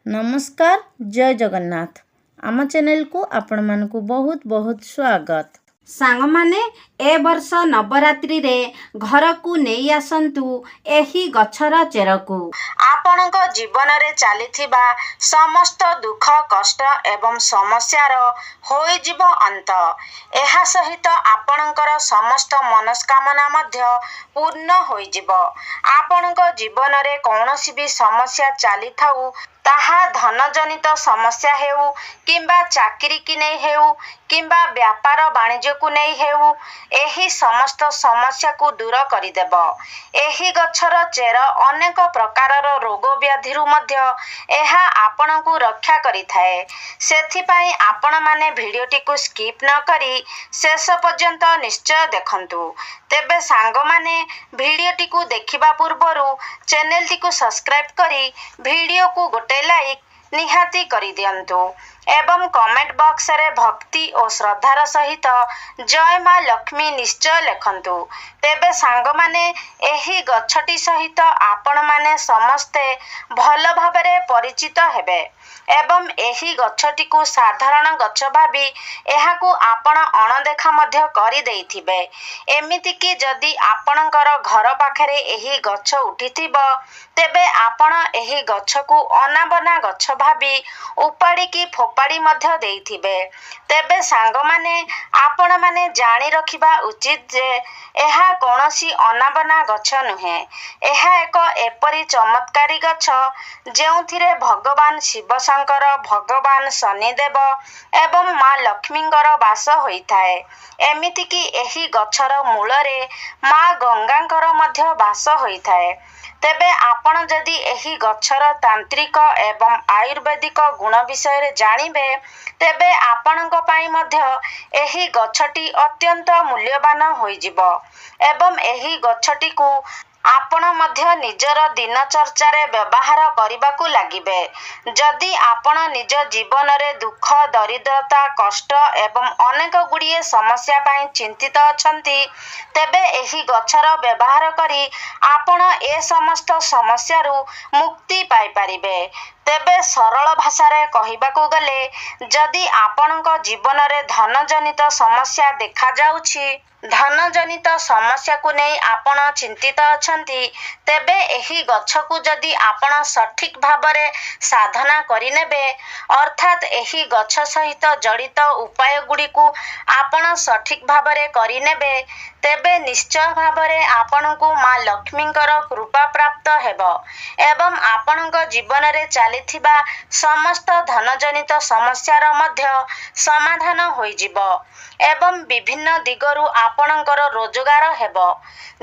नमस्कार जय जगन्नाथ आम चैनल को आपण मानकु बहुत बहुत स्वागत। सांग माने ए वर्ष नवरात्रि रे घर को नहीं आसंतु एही गछर चेरकू आपणक जीवन रे चलीथिबा समस्त दुख कष्ट एवं समस्यार होई जीव अंत। एहा सहित आपणकर समस्त मनस्कामना मध्य पूर्ण होई जीव। आपणक जीवन रे कौनसी भी समस्या चली थाउ ताहा धन जनित समस्या हेउ किंबा चाकरी की नहीं हेउ किंबा व्यापार वाणिज्य को नहीं हेउ एही समस्त समस्या को दूर करिदेब। एही गछर चेर अनेक प्रकारर रोग व्याधिरु मध्य एहा आपणकु रक्षा करिथाए। सेथिपाई आपण माने भिडियोटी को स्किप न करी शेष पर्यंत निश्चय देखंतु। तेबे सांग माने भिडियोटी को देखिबा पूर्वरु चैनल टी को सब्सक्राइब करी भिडियो को गोटे लाइक निहाती करी दियंतु एवं कमेंट बॉक्स रे भक्ति और श्रद्धार सहित जय माँ लक्ष्मी निश्चय लिखंतु। तेबे सांग माने एही गछटी सहित आपण माने समस्ते भल भाबरे परिचित हेबे एवं एही गछटी को साधारण गछ भाबी एहाकू आपण अणदेखा मध्य करि देइथिबे। एमिति कि जदि आपणकर घर पाखरे एही गछ उठिथिबो तेबे आपण एही गछ को अनाबना गछ भाबी उपाड़ी की फोपाड़ी मध्य देइथिबे। तेबे सांग माने आपण माने जानी रखिबा उचित जे एहा कोनोसी अनाबना गछ नुहे। एहा एक एपरी चमत्कारी गछ जेउथिरे भगवान शिव शंकर भगवान शनिदेव एवं माँ लक्ष्मींकर वास होइथाए। एमिति कि एही गछर मूलरे माँ गंगांकर मध्य वास होइथाए। तेबे आपण जदि एही गछर तांत्रिक एवं आयुर्वेदिक गुण विषय रे जानिबे तेबे आपणक पाई मध्य एही गछटी अत्यंत मूल्यवान होइजिबो एवं एही गछटी को आपण मध्य निजर दिनचर्चा रे व्यवहार करिबाकू लागिबे। जदि आपण निज जीवन रे दुख दरिद्रता कष्ट एवं अनेक गुड़िए समस्या पाई चिंतित अछंती तेबे एही गछर व्यवहार करी आपण ए समस्त समस्या रु मुक्ति पाई परिबे। तेबे सरल भाषा रे कहिबाकू गले जदि आपणक जीवन रे धन जनित समस्या देखा जाउछि धन जनित समस्या को नहीं आपण चिंतित अछंती तेबे एही गछ को जदि आपण सठिक भाबरे साधना करिनेबे अर्थात एही गछ सहित जड़ित उपाय गुडी को आपण सठिक भाबरे करिनेबे तेबे निश्चय भाबरे आपणकू माँ लक्ष्मींकर कृपा प्राप्त हेबो एवं आपणक जीवन रे चलीथिबा समस्त धन जनित समस्यार मध्य समाधान होई जिवो एवं विभिन्न दिगरु आपणकर रोजगार हेबो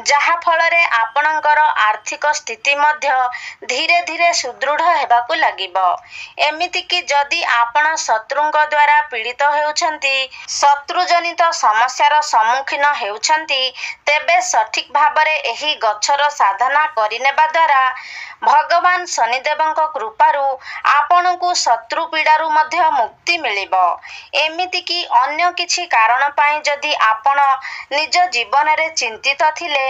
जहा फलरे आपणकर आर्थिक स्थिति मध्य धीरे धीरे सुदृढ़ हेबाकू लागिबो। एमिति कि जदि आपण शत्रुंक द्वारा पीड़ित हेउछंती शत्रु जनित समस्यार सम्मुखीन हेउछंती तेबे सठिक भाबरे एही गछर साधना करिनेबा द्वारा भगवान शनिदेवंक कृपारु आपणकू शत्रु पीड़ारु मध्य मुक्ति मिलिबो। एमिति कि अन्य किछि कारण पाई जदि आपण निज जीवन रे चिंतित थिले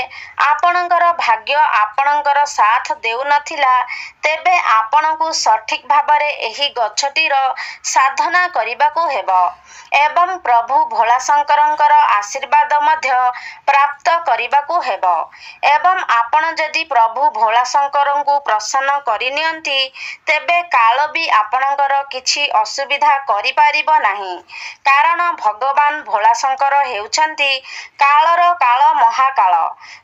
आपणकर भाग्य आपणकर साथ देउ नथिला तेबे आपणकू सठिक भाबरे एही गछटीर साधना करिबाकू हेबो एवं प्रभु भोला शंकरंकर आशीर्वाद मध्य प्राप्त करिबाकू हेबो एवं आपण जदि प्रभु भोला शंकरंकू प्रसन्न करिनियंती तेबे काल भी आपणकर किछि असुविधा करि पारिबो नाही कारण भगवान भोला शंकर हेउछंती कालर काल महाकाल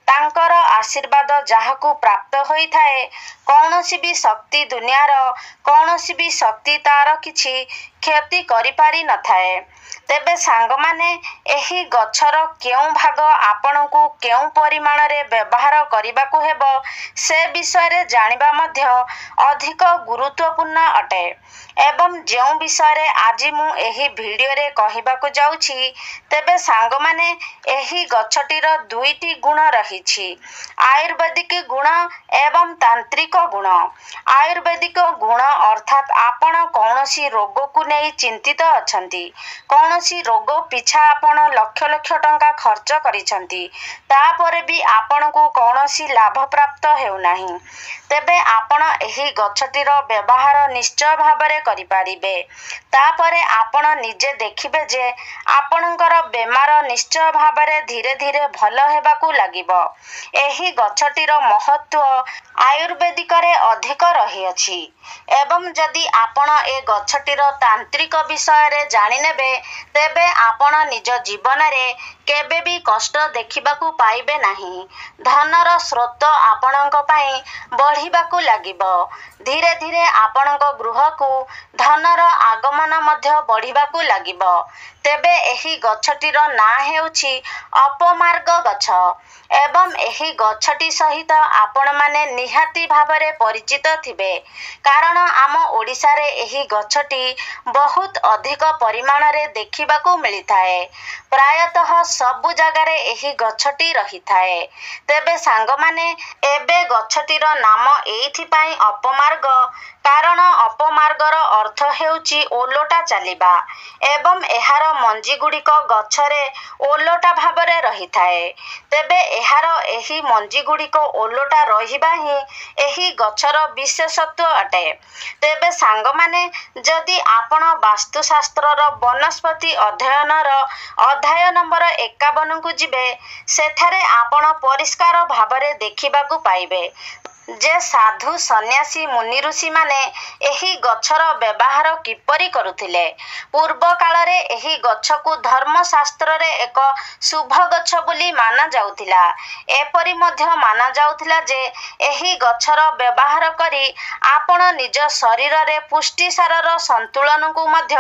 तांकर आशीर्वाद जहाकू प्राप्त होई थाए कौनसी भी शक्ति दुनियार कौनसी भी शक्ति तार किछि क्षति करि पारि न थाए। तेबे सांग माने एही गछर केउं भाग आपणकू केउं परिमाण रे व्यवहार करिबाकू हेबो से विषय रे जानिबा मध्य अधिक गुरुत्वपूर्ण अटे एवं जेउ विषय रे आज मु एही वीडियो रे कहिबाकू जाउछि तेबे सांग माने एही गछटीर दुईटी गुण रहिछि आयुर्वेदिक गुण एवं तांत्रिक गुण। आयुर्वेदिक गुण अर्थात आपण କୌଣସି ରୋଗକୁ ନେଇ ଚିନ୍ତିତ ଅଛନ୍ତି, କୌଣସି ରୋଗ ପିଛା ଆପଣ ଲକ୍ଷ ଲକ୍ଷ ଟଙ୍କା ଖର୍ଚ୍ଚ କରିଛନ୍ତି, ତାପରେ ବି ଆପଣଙ୍କୁ କୌଣସି ଲାଭ ପ୍ରାପ୍ତ ହେଉନାହିଁ, ତେବେ ଆପଣ ଏହି ଗଛଟିର ବ୍ୟବହାର ନିଶ୍ଚୟ ଭାବରେ କରିପାରିବେ। ତାପରେ ଆପଣ ନିଜେ ଦେଖିବେ ଯେ ଆପଣଙ୍କର ବେମାର ନିଶ୍ଚୟ ଭାବରେ ଧୀରେ ଧୀରେ ଭଲ ହେବାକୁ ଲାଗିବ। ଏହି ଗଛଟିର ମହତ୍ତ୍ୱ ଆୟୁର୍ବେଦିକରେ ଅଧିକ ରହିଅଛି ଏବଂ ଯଦି ଆପଣ ଏ ଗଛଟିର ତାନ୍ତ୍ରିକ ବିଷୟରେ ଜାଣିନେବେ, ତେବେ ଆପଣ ନିଜ ଜୀବନରେ କେବେ ବି କଷ୍ଟ ଦେଖିବାକୁ ପାଇବେ ନାହିଁ। ଧନର ସ୍ରୋତ ଆପଣଙ୍କ ପାଇଁ ବଢ଼ିବାକୁ ଲାଗିବ। ଧୀରେ ଧୀରେ ଆପଣଙ୍କ ଗୃହକୁ ଧନର ଆଗମନ ମଧ୍ୟ ବଢ଼ିବାକୁ ଲାଗିବ। ତେବେ ଏହି ଗଛଟିର ନାଁ ହେଉଛି ଅପମାର୍ଗ ଗଛ ଏବଂ ଏହି ଗଛଟି ସହିତ ଆପଣମାନେ ନିହାତି ଭାବରେ ପରିଚିତ ଥିବେ, କାରଣ ଆମ ଓଡ଼ିଶାରେ ଏହି ଗଛଟି ବହୁତ ଅଧିକ ପରିମାଣରେ ଦେଖିବାକୁ ମିଳିଥାଏ। ପ୍ରାୟତଃ ସବୁ ଜାଗାରେ ଏହି ଗଛଟି ରହିଥାଏ। ତେବେ ସାଙ୍ଗମାନେ, ଏବେ ଗଛଟିର ନାମ ଏଇଥିପାଇଁ ଅପମାର୍ଗ, କାରଣ ଅପମାର୍ଗର ଅର୍ଥ ହେଉଛି ଓଲଟା ଚାଲିବା ଏବଂ ଏହାର ମଞ୍ଜିଗୁଡ଼ିକ ଗଛରେ ଓଲଟା ଭାବରେ ରହିଥାଏ। ତେବେ ଏହାର ଏହି ମଞ୍ଜିଗୁଡ଼ିକ ଓଲଟା ରହିବା ହିଁ ଏହି ଗଛର ବିଶେଷତ୍ୱ ଅଟେ। ତେବେ ସାଙ୍ଗମାନେ, ଯଦି ଆପଣ ବାସ୍ତୁଶାସ୍ତ୍ରର ବନସ୍ପତି ଅଧ୍ୟୟନର ଅଧ୍ୟାୟ ନମ୍ବର 51କୁ ଯିବେ, ସେଠାରେ ଆପଣ ପରିଷ୍କାର ଭାବରେ ଦେଖିବାକୁ ପାଇବେ ଯେ ସାଧୁ ସନ୍ନ୍ୟାସୀ ମୁନି ଋଷିମାନେ ଏହି ଗଛର ବ୍ୟବହାର କିପରି କରୁଥିଲେ। ପୂର୍ବ କାଳରେ ଏହି ଗଛକୁ ଧର୍ମଶାସ୍ତ୍ରରେ ଏକ ଶୁଭ ଗଛ ବୋଲି ମାନାଯାଉଥିଲା। ଏପରି ମଧ୍ୟ ମାନାଯାଉଥିଲା ଯେ ଏହି ଗଛର ବ୍ୟବହାର କରି ଆପଣ ନିଜ ଶରୀରରେ ପୁଷ୍ଟିସାରର ସନ୍ତୁଳନକୁ ମଧ୍ୟ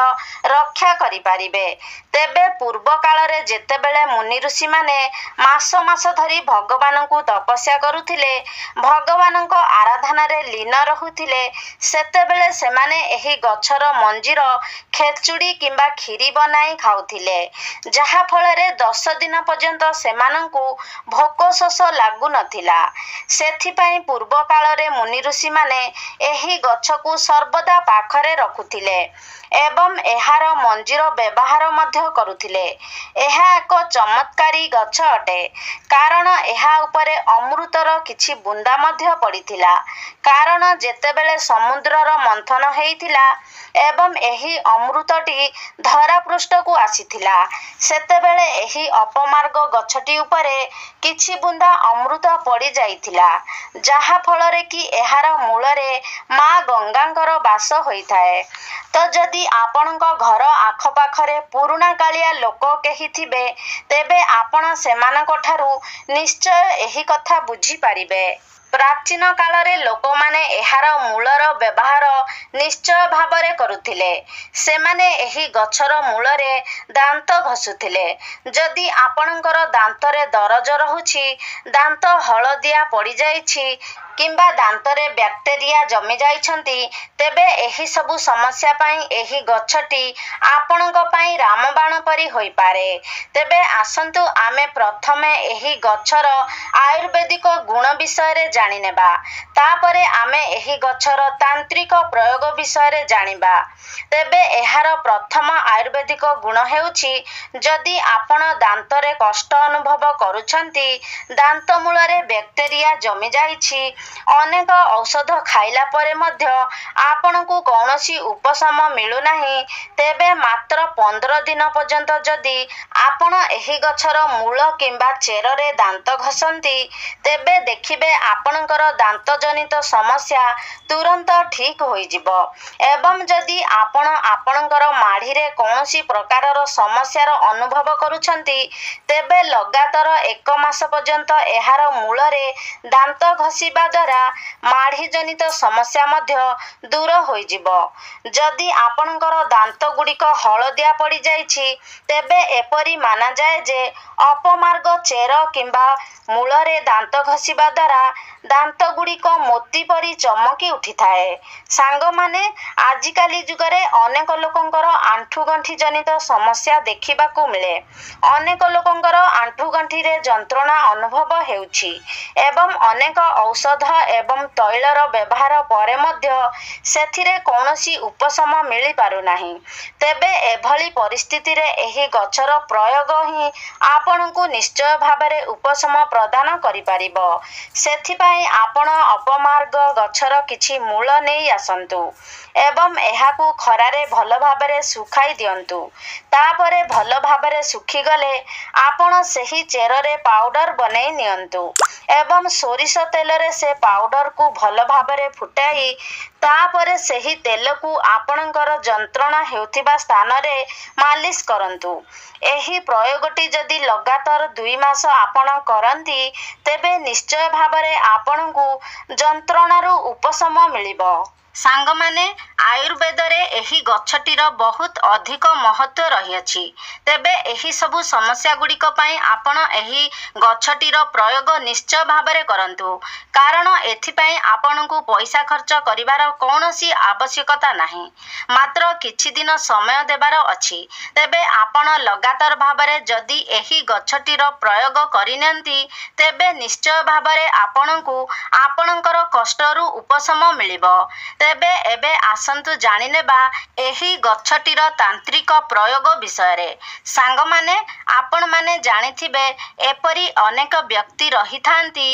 ରକ୍ଷା କରିପାରିବେ। ତେବେ ପୂର୍ବ କାଳରେ ଯେତେବେଳେ ମୁନି ଋଷିମାନେ ମାସ ମାସ ଧରି ଭଗବାନଙ୍କୁ ତପସ୍ୟା କରୁଥିଲେ, ଭଗବାନଙ୍କ ଆରାଧନାରେ ଲୀନ ରହୁଥିଲେ, ସେତେବେଳେ ସେମାନେ ଏହି ଗଛର ମଞ୍ଜିର ଖେଚୁଡ଼ି କିମ୍ବା କ୍ଷୀରି ବନାଇ ଖାଉଥିଲେ, ଯାହା ଫଳରେ 10 ଦିନ ପର୍ଯ୍ୟନ୍ତ ସେମାନଙ୍କୁ ଭୋକ ଶୋଷ ଲାଗୁନଥିଲା। ସେଥିପାଇଁ ପୂର୍ବ କାଳରେ ମୁନି ଋଷିମାନେ ଏହି ଗଛକୁ ସର୍ବଦା ପାଖରେ ରଖୁଥିଲେ ଏବଂ ଏହାର ମଞ୍ଜିର ବ୍ୟବହାର ମଧ୍ୟ କରୁଥିଲେ। ଏହା ଏକ ଚମତ୍କାରୀ ଗଛ ଅଟେ, କାରଣ ଏହା ଉପରେ ଅମୃତର କିଛି ବୁନ୍ଦା ମଧ୍ୟ ପଡ଼ିଥିଲା, କାରଣ ଯେତେବେଳେ ସମୁଦ୍ରର ମନ୍ଥନ ହେଇଥିଲା ଏବଂ ଏହି ଅମୃତଟି ଧରାପୃଷ୍ଠକୁ ଆସିଥିଲା, ସେତେବେଳେ ଏହି ଅପମାର୍ଗ ଗଛଟି ଉପରେ କିଛି ବୁନ୍ଦା ଅମୃତ ପଡ଼ିଯାଇଥିଲା, ଯାହା ଫଳରେ କି ଏହାର ମୂଳରେ ମା ଗଙ୍ଗାଙ୍କର ବାସ ହୋଇଥାଏ। ତ ଯଦି ଆପଣଙ୍କ ଘର ଆଖପାଖରେ ପୁରୁଣା କାଳିଆ ଲୋକ କେହି ଥିବେ, ତେବେ ଆପଣ ସେମାନଙ୍କଠାରୁ ନିଶ୍ଚୟ ଏହି କଥା ବୁଝିପାରିବେ। ପ୍ରାଚୀନ କାଳରେ ଲୋକମାନେ ଏହାର ମୂଳର ବ୍ୟବହାର ନିଶ୍ଚୟ ଭାବରେ କରୁଥିଲେ। ସେମାନେ ଏହି ଗଛର ମୂଳରେ ଦାନ୍ତ ଘଷୁଥିଲେ। ଯଦି ଆପଣଙ୍କର ଦାନ୍ତରେ ଦରଜ ରହୁଛି, ଦାନ୍ତ ହଳଦିଆ ପଡ଼ିଯାଇଛି କିମ୍ବା ଦାନ୍ତରେ ବ୍ୟାକ୍ଟେରିଆ ଜମି ଯାଇଛନ୍ତି, ତେବେ ଏହି ସବୁ ସମସ୍ୟା ପାଇଁ ଏହି ଗଛଟି ଆପଣଙ୍କ ପାଇଁ ରାମବାଣ ପରି ହୋଇପାରେ। ତେବେ ଆସନ୍ତୁ ଆମେ ପ୍ରଥମେ ଏହି ଗଛର ଆୟୁର୍ବେଦିକ ଗୁଣ ବିଷୟରେ ଜାଣିନେବା। ତାପରେ ଆମେ ଏହି ଗଛର ତାନ୍ତ୍ରିକ ପ୍ରୟୋଗ ବିଷୟରେ ଜାଣିବା। ତେବେ ଏହାର ପ୍ରଥମ ଆୟୁର୍ବେଦିକ ଗୁଣ ହେଉଛି, ଯଦି ଆପଣ ଦାନ୍ତରେ କଷ୍ଟ ଅନୁଭବ କରୁଛନ୍ତି, ଦାନ୍ତ ମୂଳରେ ବ୍ୟାକ୍ଟେରିଆ ଜମି ଯାଇଛି, ଅନେକ ଔଷଧ ଖାଇଲା ପରେ ମଧ୍ୟ ଆପଣଙ୍କୁ କୌଣସି ଉପଶମ ମିଳୁନାହିଁ, ତେବେ ମାତ୍ର 15 ଦିନ ପର୍ଯ୍ୟନ୍ତ ଯଦି ଆପଣ ଏହି ଗଛର ମୂଳ କିମ୍ବା ଚେରରେ ଦାନ୍ତ ଘଷନ୍ତି, ତେବେ ଦେଖିବେ ଆପଣଙ୍କର ଦାନ୍ତଜନିତ ସମସ୍ୟା ତୁରନ୍ତ ଠିକ୍ ହୋଇଯିବ। ଏବଂ ଯଦି ଆପଣ ଆପଣଙ୍କର ମାଢ଼ିରେ କୌଣସି ପ୍ରକାରର ସମସ୍ୟାର ଅନୁଭବ କରୁଛନ୍ତି, ତେବେ ଲଗାତାର 1 ମାସ ପର୍ଯ୍ୟନ୍ତ ଏହାର ମୂଳରେ ଦାନ୍ତ ଘଷିବା ଦ୍ୱାରା ମାଢ଼ିଜନିତ ସମସ୍ୟା ମଧ୍ୟ ଦୂର ହୋଇଯିବ। ଯଦି ଆପଣଙ୍କର ଦାନ୍ତଗୁଡ଼ିକ ହଳଦିଆ ପଡ଼ିଯାଇଛି, ତେବେ ଏପରି ମାନାଯାଏ ଯେ ଅପମାର୍ଗ ଚେର କିମ୍ବା ମୂଳରେ ଦାନ୍ତ ଘଷିବା ଦ୍ୱାରା ଦାନ୍ତଗୁଡ଼ିକ ମୋତି ପରି ଚମକି ଉଠିଥାଏ। ସାଙ୍ଗମାନେ, ଆଜିକାଲି ଯୁଗରେ ଅନେକ ଲୋକଙ୍କର ଆଣ୍ଠୁଗଣ୍ଠି ଜନିତ ସମସ୍ୟା ଦେଖିବାକୁ ମିଳେ। ଅନେକ ଲୋକଙ୍କର ଆଣ୍ଠୁଗଣ୍ଠିରେ ଯନ୍ତ୍ରଣା ଅନୁଭବ ହେଉଛି ଏବଂ ଅନେକ ଔଷଧ ଏବଂ ତୈଳର ବ୍ୟବହାର ପରେ ମଧ୍ୟ ସେଥିରେ କୌଣସି ଉପଶମ ମିଳିପାରୁନାହିଁ। ତେବେ ଏଭଳି ପରିସ୍ଥିତିରେ ଏହି ଗଛର ପ୍ରୟୋଗ ହିଁ ଆପଣଙ୍କୁ ନିଶ୍ଚୟ ଭାବରେ ଉପଶମ ପ୍ରଦାନ କରିପାରିବ। ସେଥିପାଇଁ ଆପଣ ଅପମାର୍ଗ ଗଛର କିଛି ମୂଳ ନେଇ ଆସନ୍ତୁ ଏବଂ ଏହାକୁ ଖରାରେ ଭଲ ଭାବରେ ଶୁଖାଇ ଦିଅନ୍ତୁ। ତାପରେ ଭଲ ଭାବରେ ଶୁଖିଗଲେ ଆପଣ ସେହି ଚେରରେ ପାଉଡର ବନେଇ ନିଅନ୍ତୁ ଏବଂ ସୋରିଷ ତେଲରେ ସେ ପାଉଡରକୁ ଭଲ ଭାବରେ ଫୁଟାଇ ତାପରେ ସେହି ତେଲକୁ ଆପଣଙ୍କର ଯନ୍ତ୍ରଣା ହେଉଥିବା ସ୍ଥାନରେ ମାଲିସ କରନ୍ତୁ। ଏହି ପ୍ରୟୋଗଟି ଯଦି ଲଗାତାର 2 ମାସ ଆପଣ କରନ୍ତି ତେବେ ନିଶ୍ଚୟ ଭାବରେ ଆପଣଙ୍କୁ ଯନ୍ତ୍ରଣାରୁ ଉପଶମ ମିଳିବ। ସାଙ୍ଗମାନେ, ଆୟୁର୍ବେଦରେ ଏହି ଗଛଟିର ବହୁତ ଅଧିକ ମହତ୍ତ୍ୱ ରହିଅଛି। ତେବେ ଏହି ସବୁ ସମସ୍ୟାଗୁଡ଼ିକ ପାଇଁ ଆପଣ ଏହି ଗଛଟିର ପ୍ରୟୋଗ ନିଶ୍ଚୟ ଭାବରେ କରନ୍ତୁ, କାରଣ ଏଥିପାଇଁ ଆପଣଙ୍କୁ ପଇସା ଖର୍ଚ୍ଚ କରିବାର କୌଣସି ଆବଶ୍ୟକତା ନାହିଁ। ମାତ୍ର କିଛି ଦିନ ସମୟ ଦେବାର ଅଛି। ତେବେ ଆପଣ ଲଗାତାର ଭାବରେ ଯଦି ଏହି ଗଛଟିର ପ୍ରୟୋଗ କରିନିଅନ୍ତି ତେବେ ନିଶ୍ଚୟ ଭାବରେ ଆପଣଙ୍କୁ ଆପଣଙ୍କର କଷ୍ଟରୁ ଉପଶମ ମିଳିବ। ତେବେ ଏବେ ଆସନ୍ତୁ ଜାଣିନେବା ଏହି ଗଛଟିର ତାନ୍ତ୍ରିକ ପ୍ରୟୋଗ ବିଷୟରେ। ସାଙ୍ଗମାନେ, ଆପଣମାନେ ଜାଣିଥିବେ ଏପରି ଅନେକ ବ୍ୟକ୍ତି ରହିଥାନ୍ତି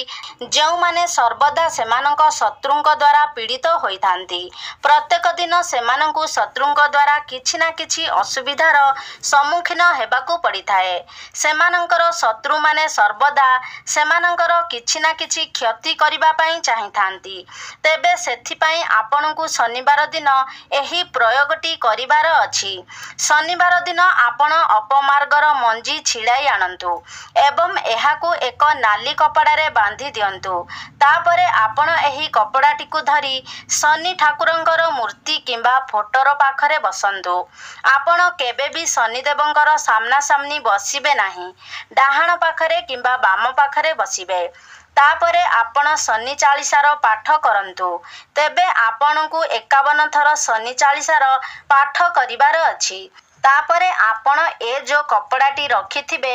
ଯେଉଁମାନେ ସର୍ବଦା ସେମାନଙ୍କ ଶତ୍ରୁଙ୍କ ଦ୍ୱାରା ପୀଡ଼ିତ ହୋଇଥାନ୍ତି। ପ୍ରତ୍ୟେକ ଦିନ ସେମାନଙ୍କୁ ଶତ୍ରୁଙ୍କ ଦ୍ୱାରା କିଛି ନା କିଛି ଅସୁବିଧାର ସମ୍ମୁଖୀନ ହେବାକୁ ପଡ଼ିଥାଏ। ସେମାନଙ୍କର ଶତ୍ରୁମାନେ ସର୍ବଦା ସେମାନଙ୍କର କିଛି ନା କିଛି କ୍ଷତି କରିବା ପାଇଁ ଚାହିଁଥାନ୍ତି। ତେବେ ସେଥିପାଇଁ ଆପଣଙ୍କୁ ଶନିବାର ଦିନ ଏହି ପ୍ରୟୋଗଟି କରିବାର ଅଛି। ଶନିବାର ଦିନ ଆପଣ ଅପମାର୍ଗର ମଞ୍ଜି ଛିଡ଼ାଇ ଆଣନ୍ତୁ ଏବଂ ଏହାକୁ ଏକ ନାଲି କପଡ଼ାରେ ବାନ୍ଧି ଦିଅନ୍ତୁ। ତାପରେ ଆପଣ ଏହି କପଡ଼ାଟିକୁ ଧରି ଶନି ଠାକୁରଙ୍କର ମୂର୍ତ୍ତି କିମ୍ବା ଫଟୋର ପାଖରେ ବସନ୍ତୁ। ଆପଣ କେବେ ବି ଶନିଦେବଙ୍କର ସାମ୍ନାସାମ୍ନି ବସିବେ ନାହିଁ। ଡାହାଣ ପାଖରେ କିମ୍ବା ବାମ ପାଖରେ ବସିବେ। ତାପରେ ଆପଣ ଶନି ଚାଳିଶାର ପାଠ କରନ୍ତୁ। ତେବେ ଆପଣଙ୍କୁ 51 ଥର ଶନି ଚାଳିଶାର ପାଠ କରିବାର ଅଛି। ତାପରେ ଆପଣ ଏ ଯେଉଁ କପଡ଼ାଟି ରଖିଥିବେ,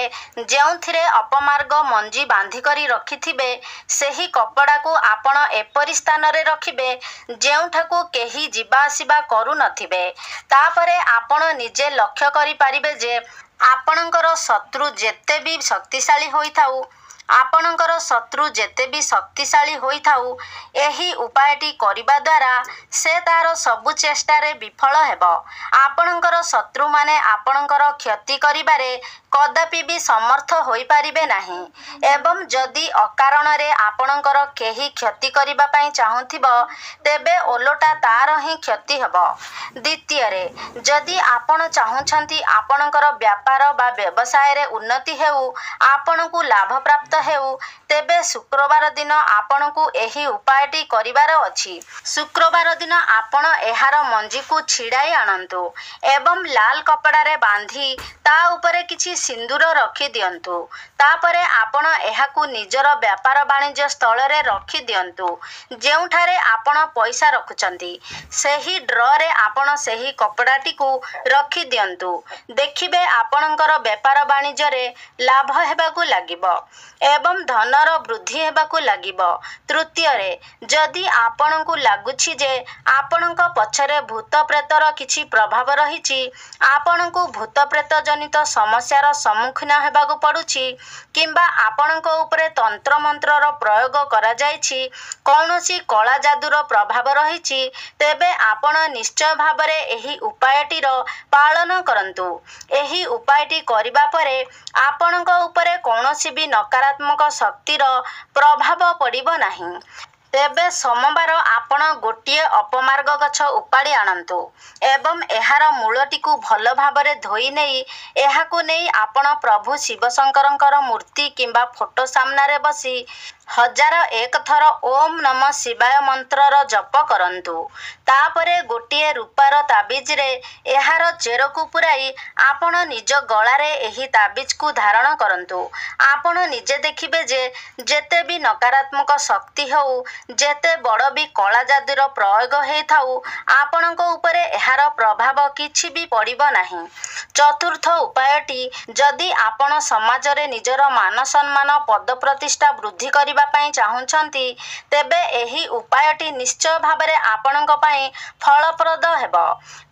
ଯେଉଁଥିରେ ଅପମାର୍ଗ ମଞ୍ଜି ବାନ୍ଧିକରି ରଖିଥିବେ, ସେହି କପଡ଼ାକୁ ଆପଣ ଏପରି ସ୍ଥାନରେ ରଖିବେ ଯେଉଁଠାକୁ କେହି ଯିବା ଆସିବା କରୁନଥିବେ। ତାପରେ ଆପଣ ନିଜେ ଲକ୍ଷ୍ୟ କରିପାରିବେ ଯେ ଆପଣଙ୍କର ଶତ୍ରୁ ଯେତେ ବି ଶକ୍ତିଶାଳୀ ହୋଇଥାଉ ଏହି ଉପାୟଟି କରିବା ଦ୍ୱାରା ସେ ତାର ସବୁ ଚେଷ୍ଟାରେ ବିଫଳ ହେବ। ଆପଣଙ୍କର ଶତ୍ରୁମାନେ ଆପଣଙ୍କର କ୍ଷତି କରିବାରେ କଦାପି ବି ସମର୍ଥ ହୋଇପାରିବେ ନାହିଁ ଏବଂ ଯଦି ଅକାରଣରେ ଆପଣଙ୍କର କେହି କ୍ଷତି କରିବା ପାଇଁ ଚାହୁଁଥିବ ତେବେ ଓଲଟା ତାର ହିଁ କ୍ଷତି ହେବ। ଦ୍ୱିତୀୟରେ, ଯଦି ଆପଣ ଚାହୁଁଛନ୍ତି ଆପଣଙ୍କର ବ୍ୟାପାର ବା ବ୍ୟବସାୟରେ ଉନ୍ନତି ହେଉ, ଆପଣଙ୍କୁ ଲାଭପ୍ରାପ୍ତ ହେଉ, ତେବେ ଶୁକ୍ରବାର ଦିନ ଆପଣଙ୍କୁ ଏହି ଉପାୟଟି କରିବାର ଅଛି। ଶୁକ୍ରବାର ଦିନ ଆପଣ ଏହାର ମଞ୍ଜିକୁ ଛିଡ଼ାଇ ଆଣନ୍ତୁ ଏବଂ ଲାଲ କପଡ଼ାରେ ବାନ୍ଧି ତା ଉପରେ କିଛି ସିନ୍ଦୁର ରଖିଦିଅନ୍ତୁ। ତାପରେ ଆପଣ ଏହାକୁ ନିଜର ବ୍ୟାପାର ବାଣିଜ୍ୟ ସ୍ଥଳରେ ରଖିଦିଅନ୍ତୁ। ଯେଉଁଠାରେ ଆପଣ ପଇସା ରଖୁଛନ୍ତି ସେହି ଡ୍ରରେ ଆପଣ ସେହି କପଡ଼ାଟିକୁ ରଖିଦିଅନ୍ତୁ। ଦେଖିବେ ଆପଣଙ୍କର ବେପାର ବାଣିଜ୍ୟରେ ଲାଭ ହେବାକୁ ଲାଗିବ ଏବଂ ଧନର ବୃଦ୍ଧି ହେବାକୁ ଲାଗିବ। ତୃତୀୟରେ, ଯଦି ଆପଣଙ୍କୁ ଲାଗୁଛି ଯେ ଆପଣଙ୍କ ପଛରେ ଭୂତ ପ୍ରେତର କିଛି ପ୍ରଭାବ ରହିଛି, ଆପଣଙ୍କୁ ଭୂତ ପ୍ରେତ ଜନିତ ସମସ୍ୟାର ସମ୍ମୁଖୀନ ହେବାକୁ ପଡ଼ୁଛି କିମ୍ବା ଆପଣଙ୍କ ଉପରେ ତନ୍ତ୍ରମନ୍ତ୍ରର ପ୍ରୟୋଗ କରାଯାଇଛି, କୌଣସି କଳା ଯାଦୁର ପ୍ରଭାବ ରହିଛି, ତେବେ ଆପଣ ନିଶ୍ଚୟ ଭାବରେ ଏହି ଉପାୟଟିର ପାଳନ କରନ୍ତୁ। ଏହି ଉପାୟଟି କରିବା ପରେ ଆପଣଙ୍କ ଉପରେ କୌଣସି ବି ନକାରାତ୍ମକ ଶକ୍ତିର ପ୍ରଭାବ ପଡ଼ିବ ନାହିଁ। ତେବେ ସୋମବାର ଆପଣ ଗୋଟିଏ ଅପମାର୍ଗ ଗଛ ଉପାଡ଼ି ଆଣନ୍ତୁ ଏବଂ ଏହାର ମୂଳଟିକୁ ଭଲ ଭାବରେ ଧୋଇ ନେଇ ଏହାକୁ ନେଇ ଆପଣ ପ୍ରଭୁ ଶିବ ଶଙ୍କରଙ୍କର ମୂର୍ତ୍ତି କିମ୍ବା ଫଟୋ ସାମ୍ନାରେ ବସି 1001 ଥର ଓମ୍ ନମ ଶିବାୟ ମନ୍ତ୍ରର ଜପ କରନ୍ତୁ। ତାପରେ ଗୋଟିଏ ରୂପାର ତାବିଜରେ ଏହାର ଚେରକୁ ପୁରାଇ ଆପଣ ନିଜ ଗଳାରେ ଏହି ତାବିଜକୁ ଧାରଣ କରନ୍ତୁ। ଆପଣ ନିଜେ ଦେଖିବେ ଯେ ଯେତେ ବି ନକାରାତ୍ମକ ଶକ୍ତି ହେଉ, ଯେତେ ବଡ଼ ବି କଳା ଯାଦୁର ପ୍ରୟୋଗ ହେଇଥାଉ, ଆପଣଙ୍କ ଉପରେ ଏହାର ପ୍ରଭାବ କିଛି ବି ପଡ଼ିବ ନାହିଁ। ଚତୁର୍ଥ ଉପାୟଟି, ଯଦି ଆପଣ ସମାଜରେ ନିଜର ମାନ ସମ୍ମାନ ପଦ ପ୍ରତିଷ୍ଠା ବୃଦ୍ଧି କରିବା ପାଇଁ ଚାହୁଁଛନ୍ତି, ତେବେ ଏହି ଉପାୟଟି ନିଶ୍ଚୟ ଭାବରେ ଆପଣଙ୍କ ପାଇଁ ଫଳପ୍ରଦ ହେବ।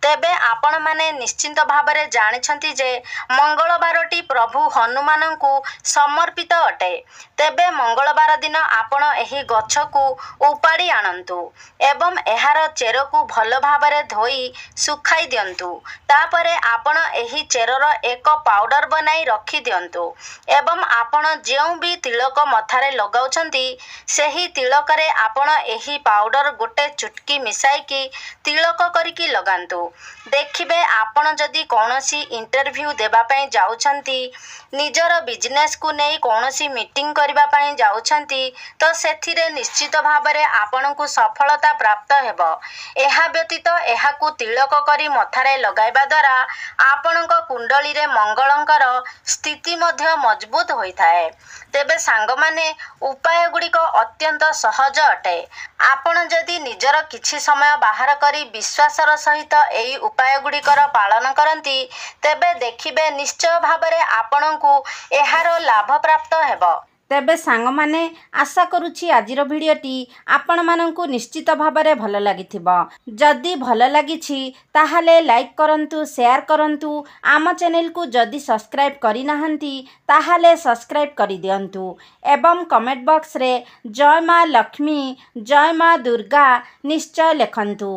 ତେବେ ଆପଣମାନେ ନିଶ୍ଚିନ୍ତ ଭାବରେ ଜାଣିଛନ୍ତି ଯେ ମଙ୍ଗଳବାରଟି ପ୍ରଭୁ ହନୁମାନଙ୍କୁ ସମର୍ପିତ ଅଟେ। ତେବେ ମଙ୍ଗଳବାର ଦିନ ଆପଣ ଏହି ଗଛକୁ ଉପାଡ଼ି ଆଣନ୍ତୁ ଏବଂ ଏହାର ଚେରକୁ ଭଲ ଭାବରେ ଧୋଇ ଶୁଖାଇ ଦିଅନ୍ତୁ। ତାପରେ ଆପଣ ଏହି ଚେରର ଏକ ପାଉଡର ବନାଇ ରଖିଦିଅନ୍ତୁ ଏବଂ ଆପଣ ଯେଉଁ ବି ତିଳକ ମଥାରେ ଲଗାଉଛନ୍ତି, ସେହି ତିଳକରେ ଆପଣ ଏହି ପାଉଡର ଗୋଟେ ଚୁଟକି ମିଶାଇକି ତିଳକ କରିକି ଲଗାନ୍ତୁ। ଦେଖିବେ ଆପଣ ଯଦି କୌଣସି ଇଣ୍ଟରଭ୍ୟୁ ଦେବା ପାଇଁ ଯାଉଛନ୍ତି, ନିଜର ବିଜନେସ୍କୁ ନେଇ କୌଣସି ମିଟିଂ କରିବା ପାଇଁ ଯାଉଛନ୍ତି, ତ ସେଥିରେ ନିଶ୍ଚିତ ଭାବରେ ଆପଣଙ୍କୁ ସଫଳତା ପ୍ରାପ୍ତ ହେବ। ଏହା ବ୍ୟତୀତ ଏହାକୁ ତିଳକ କରି ମଥାରେ ଲଗାଇବା ଦ୍ୱାରା ଆପଣଙ୍କ କୁଣ୍ଡଳୀରେ ମଙ୍ଗଳଙ୍କର ସ୍ଥିତି ମଧ୍ୟ ମଜବୁତ ହୋଇଥାଏ। ତେବେ ସାଙ୍ଗମାନେ, ଉପାୟଗୁଡ଼ିକ ଅତ୍ୟନ୍ତ ସହଜ ଅଟେ। ଆପଣ ଯଦି ନିଜର କିଛି ସମୟ ବାହାର କରି ବିଶ୍ୱାସର ସହିତ ଏହି ଉପାୟଗୁଡ଼ିକର ପାଳନ କରନ୍ତି, ତେବେ ଦେଖିବେ ନିଶ୍ଚୟ ଭାବରେ ଆପଣଙ୍କୁ ଏହାର ଲାଭ ପ୍ରାପ୍ତ ହେବ। ତେବେ ସାଙ୍ଗମାନେ, ଆଶା କରୁଛି ଆଜିର ଭିଡ଼ିଓଟି ଆପଣମାନଙ୍କୁ ନିଶ୍ଚିତ ଭାବରେ ଭଲ ଲାଗିଥିବ। ଯଦି ଭଲ ଲାଗିଛି ତାହେଲେ ଲାଇକ୍ କରନ୍ତୁ, ସେୟାର କରନ୍ତୁ। ଆମ ଚ୍ୟାନେଲକୁ ଯଦି ସବସ୍କ୍ରାଇବ୍ କରିନାହାନ୍ତି ତାହେଲେ ସବସ୍କ୍ରାଇବ୍ କରିଦିଅନ୍ତୁ ଏବଂ କମେଣ୍ଟ ବକ୍ସରେ ଜୟ ମା ଲକ୍ଷ୍ମୀ, ଜୟ ମା ଦୁର୍ଗା ନିଶ୍ଚୟ ଲେଖନ୍ତୁ।